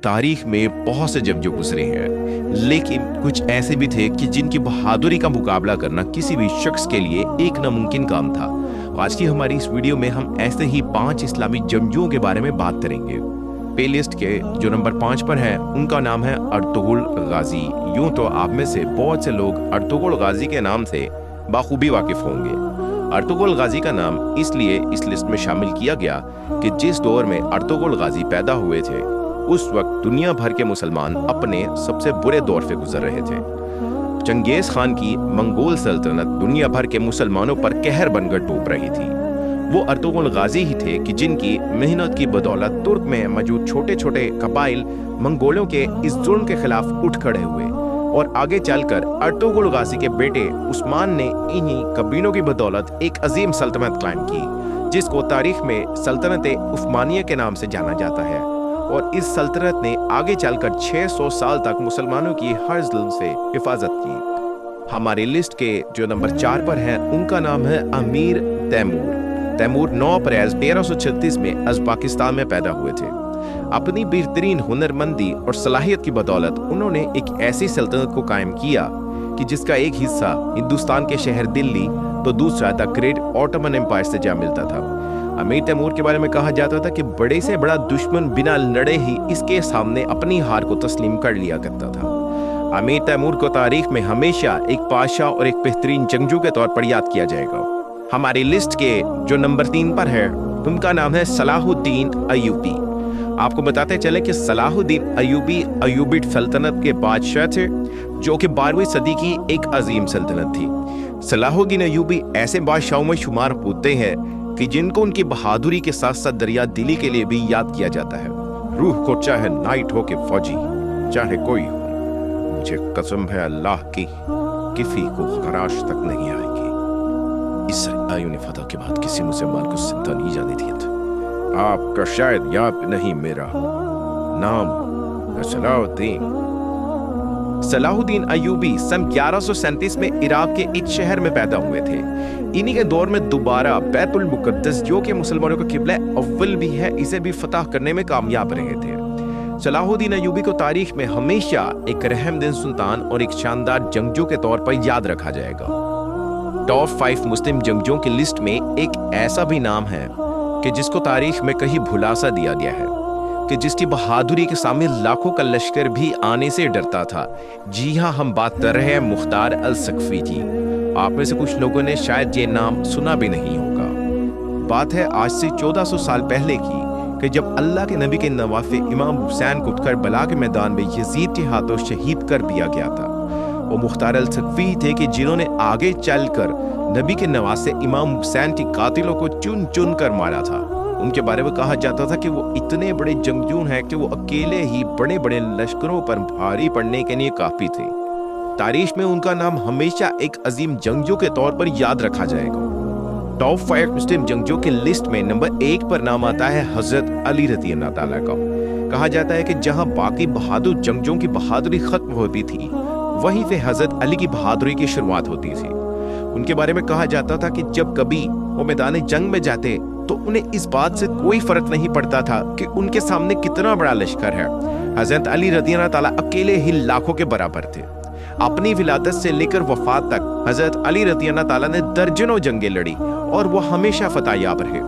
तारीख में बहुत से जंगजू गुजरे हैं, लेकिन कुछ ऐसे भी थे कि जिनकी बहादुरी का मुकाबला करना किसी भी शख्स के लिए एक नामुमकिन काम था। आज की हमारी इस वीडियो में हम ऐसे ही 5 इस्लामी जंगजुओं के बारे में बात करेंगे। पे लिस्ट के जो नंबर 5 पर है उनका नाम है अर्तुगरुल गाजी। यूं तो आप में से बहुत से लोग अर्तुगरुल गाजी के नाम से बाखूबी वाकिफ होंगे। अर्तुगरुल गाजी का नाम इसलिए इस लिस्ट में शामिल किया गया कि जिस दौर में अर्तुगरुल गाजी पैदा हुए थे उस वक्त दुनिया भर के मुसलमान अपने सबसे बुरे दौर से गुजर रहे थे। चंगेज खान की मंगोल सल्तनत दुनिया भर के मुसलमानों पर कहर बनकर टूट रही थी। वो अर्तुगरुल गाजी ही थे कि जिनकी मेहनत की बदौलत तुर्क में मौजूद छोटे छोटे कबाइल मंगोलों के इस जुल्म के खिलाफ उठ खड़े हुए और आगे चलकर अर्तुगरुल गाजी के बेटे उस्मान ने इन्हीं कबीलों की बदौलत एक अजीम सल्तनत कायम की, जिसको तारीख में सल्तनत उस्मानिया के नाम से जाना जाता है। और इस सल्तनत ने आगे चलकर 600 साल तक मुसलमानों की हर जुल्म से हिफाजत की। हमारी लिस्ट के जो नंबर 4 पर है उनका नाम है अमीर तैमूर। तैमूर 9 अप्रैल 1336 में पाकिस्तान में पैदा हुए थे। अपनी बेहतरीन हुनरमंदी और सलाहियत की बदौलत उन्होंने एक ऐसी सल्तनत को कायम किया कि जिसका एक हिस्सा हिंदुस्तान के शहर दिल्ली तो दूसरा द ग्रेट ऑटोमन एम्पायर से जा मिलता था। अमीर तैमूर के बारे में कहा जाता था कि बड़े से बड़ा दुश्मन बिना लड़े ही इसके सामने अपनी हार को तस्लीम कर लिया करता था। अमीर तैमूर को तारीख में हमेशा एक पादशाह और एक बेहतरीन जंगजू के तौर पर याद किया जाएगा। हमारी लिस्ट के जो नंबर 3 पर है उनका नाम है सलाहुद्दीन अय्यूबी। आपको बताते चले कि सलाहुद्दीन अय्यूबी अय्यूबिड सल्तनत के बादशाह थे जो कि 12वीं सदी की एक अजीम सल्तनत थी। सलाहुद्दीन अय्यूबी ऐसे बादशाहों में शुमार होते हैं कि जिनको उनकी बहादुरी के साथ साथ दरिया दिली के लिए भी याद किया जाता है। रूह को चाहे नाइट हो के फौजी चाहे कोई हो, मुझे कसम है अल्लाह की किसी को खराश तक नहीं आएगी। इस आयुन फतह के बाद किसी मुसलमान को जिंदा नहीं जाने दिया था। आपका शायद याद नहीं, मेरा नाम सलाहुद्दीन। सलाहुद्दीन अय्यूबी सन 1137 में इराक के एक शहर में पैदा हुए थे। इन्हीं के दौर में दोबारा बैतुल मुकद्दस जो कि मुसलमानों का किबला अव्वल भी है, इसे भी फतह करने में कामयाब रहे थे। सलाहुद्दीन अय्यूबी को तारीख में हमेशा एक रहमदिल सुल्तान और एक शानदार जंगजू के तौर पर याद रखा जाएगा। टॉप 5 मुस्लिम जंगजूओं की लिस्ट में एक ऐसा भी नाम है कि जिसको तारीख में कहीं भुला सा दिया गया है कि जिसकी बहादुरी के सामने लाखों का लश्कर भी आने से डरता था। जी हाँ, हम बात कर रहे हैं मुख्तार अल सकफी की। आप में से कुछ लोगों ने शायद ये नाम सुना भी नहीं होगा। बात है आज से 1400 साल पहले की कि जब अल्लाह के नबी के नवाफे इमाम हुसैन को करबला के मैदान में यजीद के हाथों शहीद कर दिया गया था। वो मुख्तार अल सकफी थे कि जिन्होंने आगे चलकर नबी के नवासे इमाम हुसैन के कातिलों को चुन चुन कर मारा था। उनके बारे में कहा जाता था कि वो इतने बड़े जंगजू हैं कि वो अकेले ही बड़े बड़े लश्करों पर भारी पड़ने के लिए काफी थे। तारीख में उनका नाम हमेशा एक अजीम जंगजू के तौर पर याद रखा जाएगा। टॉप 5 मुस्लिम जंगजू की लिस्ट में नंबर 1 पर नाम आता है हजरत अली रज़ी अल्लाह तआला का। कहा जाता है कि जहां बाकी बहादुर जंगजूओं की बहादुरी खत्म होती थी, वहीं से हजरत अली की बहादुरी की शुरुआत होती थी। उनके बारे में कहा जाता था कि जब कभी वो मैदान जंग में जाते तो उन्हें इस बात से कोई फर्क नहीं पड़ता था कि उनके सामने कितना बड़ा लश्कर है। हजरत अली रज़ी अल्लाह तआला अकेले ही लाखों के बराबर थे। अपनी विलादत से लेकर वफात तक हजरत अली रज़ी अल्लाह तआला ने दर्जनों जंगें लड़ी और वो हमेशा फतहयाब रहे।